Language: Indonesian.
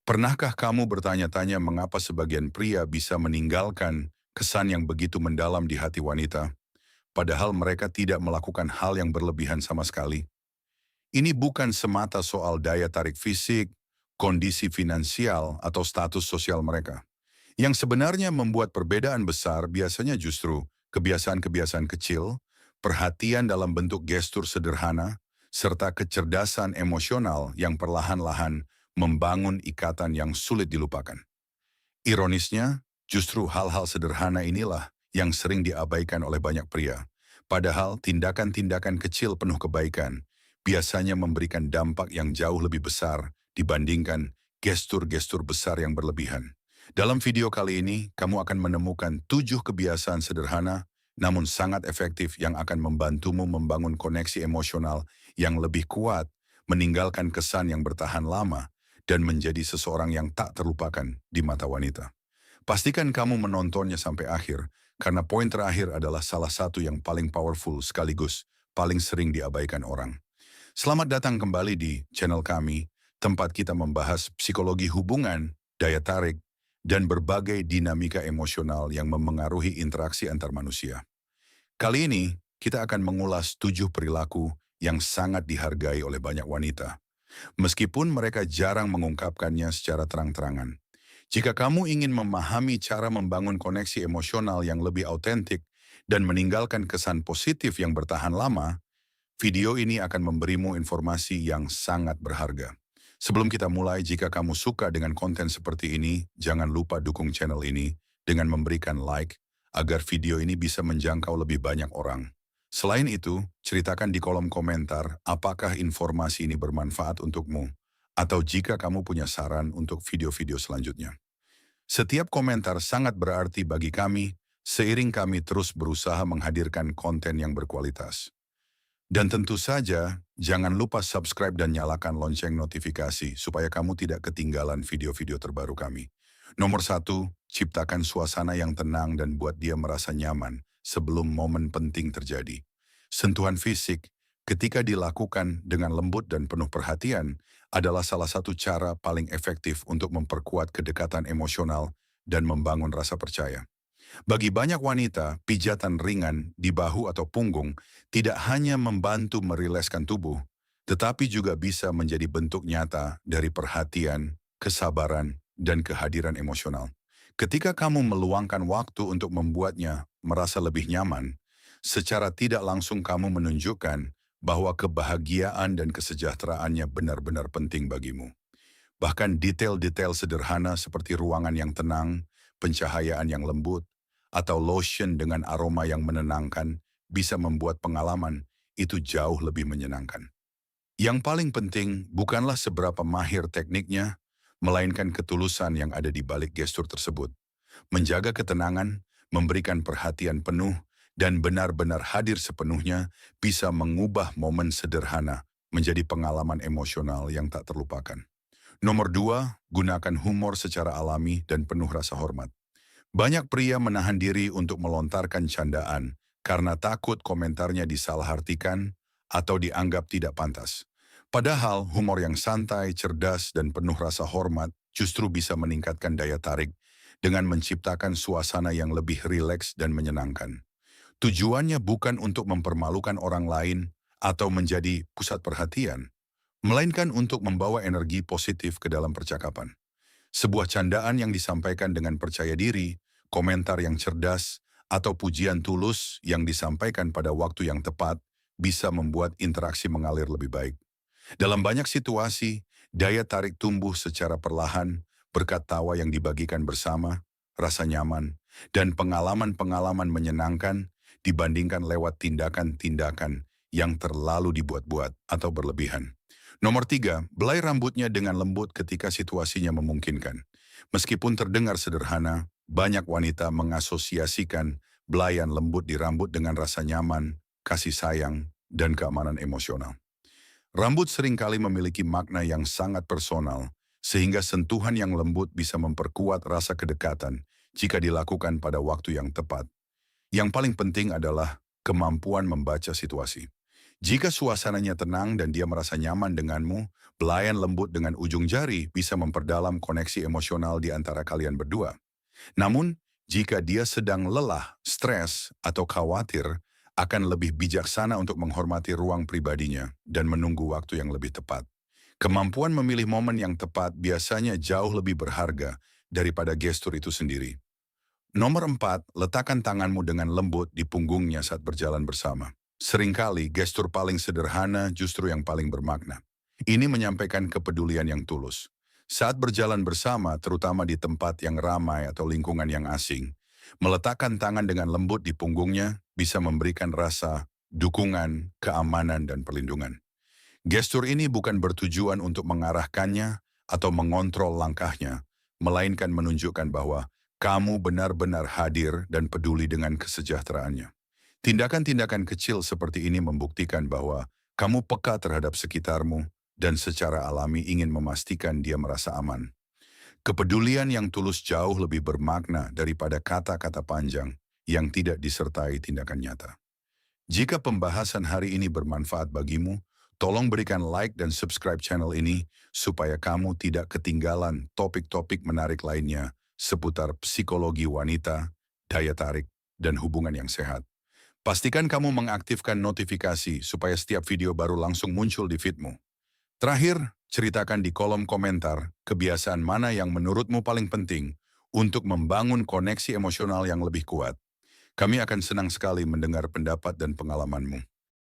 Pernahkah kamu bertanya-tanya mengapa sebagian pria bisa meninggalkan kesan yang begitu mendalam di hati wanita, padahal mereka tidak melakukan hal yang berlebihan sama sekali? Ini bukan semata soal daya tarik fisik, kondisi finansial, atau status sosial mereka. Yang sebenarnya membuat perbedaan besar biasanya justru kebiasaan-kebiasaan kecil, perhatian dalam bentuk gestur sederhana, serta kecerdasan emosional yang perlahan-lahan membangun ikatan yang sulit dilupakan. Ironisnya, justru hal-hal sederhana inilah yang sering diabaikan oleh banyak pria. Padahal tindakan-tindakan kecil penuh kebaikan biasanya memberikan dampak yang jauh lebih besar dibandingkan gestur-gestur besar yang berlebihan. Dalam video kali ini, kamu akan menemukan 7 kebiasaan sederhana namun sangat efektif yang akan membantumu membangun koneksi emosional yang lebih kuat, meninggalkan kesan yang bertahan lama, dan menjadi seseorang yang tak terlupakan di mata wanita. Pastikan kamu menontonnya sampai akhir, karena poin terakhir adalah salah satu yang paling powerful sekaligus paling sering diabaikan orang. Selamat datang kembali di channel kami, tempat kita membahas psikologi hubungan, daya tarik, dan berbagai dinamika emosional yang memengaruhi interaksi antar manusia. Kali ini, kita akan mengulas 7 perilaku yang sangat dihargai oleh banyak wanita, meskipun mereka jarang mengungkapkannya secara terang-terangan. Jika kamu ingin memahami cara membangun koneksi emosional yang lebih autentik dan meninggalkan kesan positif yang bertahan lama, video ini akan memberimu informasi yang sangat berharga. Sebelum kita mulai, jika kamu suka dengan konten seperti ini, jangan lupa dukung channel ini dengan memberikan like agar video ini bisa menjangkau lebih banyak orang. Selain itu, ceritakan di kolom komentar apakah informasi ini bermanfaat untukmu, atau jika kamu punya saran untuk video-video selanjutnya. Setiap komentar sangat berarti bagi kami, seiring kami terus berusaha menghadirkan konten yang berkualitas. Dan tentu saja, jangan lupa subscribe dan nyalakan lonceng notifikasi supaya kamu tidak ketinggalan video-video terbaru kami. Nomor 1, ciptakan suasana yang tenang dan buat dia merasa nyaman sebelum momen penting terjadi. Sentuhan fisik, ketika dilakukan dengan lembut dan penuh perhatian, adalah salah satu cara paling efektif untuk memperkuat kedekatan emosional dan membangun rasa percaya. Bagi banyak wanita, pijatan ringan di bahu atau punggung tidak hanya membantu merileskan tubuh, tetapi juga bisa menjadi bentuk nyata dari perhatian, kesabaran, dan kehadiran emosional. Ketika kamu meluangkan waktu untuk membuatnya merasa lebih nyaman, secara tidak langsung kamu menunjukkan bahwa kebahagiaan dan kesejahteraannya benar-benar penting bagimu. Bahkan detail-detail sederhana seperti ruangan yang tenang, pencahayaan yang lembut, atau lotion dengan aroma yang menenangkan bisa membuat pengalaman itu jauh lebih menyenangkan. Yang paling penting bukanlah seberapa mahir tekniknya, melainkan ketulusan yang ada di balik gestur tersebut. Menjaga ketenangan, memberikan perhatian penuh, dan benar-benar hadir sepenuhnya bisa mengubah momen sederhana menjadi pengalaman emosional yang tak terlupakan. Nomor 2, gunakan humor secara alami dan penuh rasa hormat. Banyak pria menahan diri untuk melontarkan candaan karena takut komentarnya disalahartikan atau dianggap tidak pantas. Padahal humor yang santai, cerdas, dan penuh rasa hormat justru bisa meningkatkan daya tarik dengan menciptakan suasana yang lebih rileks dan menyenangkan. Tujuannya bukan untuk mempermalukan orang lain atau menjadi pusat perhatian, melainkan untuk membawa energi positif ke dalam percakapan. Sebuah candaan yang disampaikan dengan percaya diri, komentar yang cerdas, atau pujian tulus yang disampaikan pada waktu yang tepat bisa membuat interaksi mengalir lebih baik. Dalam banyak situasi, daya tarik tumbuh secara perlahan berkat tawa yang dibagikan bersama, rasa nyaman, dan pengalaman-pengalaman menyenangkan dibandingkan lewat tindakan-tindakan yang terlalu dibuat-buat atau berlebihan. Nomor 3, belai rambutnya dengan lembut ketika situasinya memungkinkan. Meskipun terdengar sederhana, banyak wanita mengasosiasikan belayan lembut di rambut dengan rasa nyaman, kasih sayang, dan keamanan emosional. Rambut seringkali memiliki makna yang sangat personal, sehingga sentuhan yang lembut bisa memperkuat rasa kedekatan jika dilakukan pada waktu yang tepat. Yang paling penting adalah kemampuan membaca situasi. Jika suasananya tenang dan dia merasa nyaman denganmu, belayan lembut dengan ujung jari bisa memperdalam koneksi emosional di antara kalian berdua. Namun, jika dia sedang lelah, stres, atau khawatir, akan lebih bijaksana untuk menghormati ruang pribadinya dan menunggu waktu yang lebih tepat. Kemampuan memilih momen yang tepat biasanya jauh lebih berharga daripada gestur itu sendiri. Nomor 4, letakkan tanganmu dengan lembut di punggungnya saat berjalan bersama. Seringkali gestur paling sederhana justru yang paling bermakna. Ini menyampaikan kepedulian yang tulus. Saat berjalan bersama, terutama di tempat yang ramai atau lingkungan yang asing, meletakkan tangan dengan lembut di punggungnya bisa memberikan rasa dukungan, keamanan, dan perlindungan. Gestur ini bukan bertujuan untuk mengarahkannya atau mengontrol langkahnya, melainkan menunjukkan bahwa kamu benar-benar hadir dan peduli dengan kesejahteraannya. Tindakan-tindakan kecil seperti ini membuktikan bahwa kamu peka terhadap sekitarmu dan secara alami ingin memastikan dia merasa aman. Kepedulian yang tulus jauh lebih bermakna daripada kata-kata panjang yang tidak disertai tindakan nyata. Jika pembahasan hari ini bermanfaat bagimu, tolong berikan like dan subscribe channel ini supaya kamu tidak ketinggalan topik-topik menarik lainnya seputar psikologi wanita, daya tarik, dan hubungan yang sehat. Pastikan kamu mengaktifkan notifikasi supaya setiap video baru langsung muncul di feedmu. Terakhir, ceritakan di kolom komentar kebiasaan mana yang menurutmu paling penting untuk membangun koneksi emosional yang lebih kuat. Kami akan senang sekali mendengar pendapat dan pengalamanmu.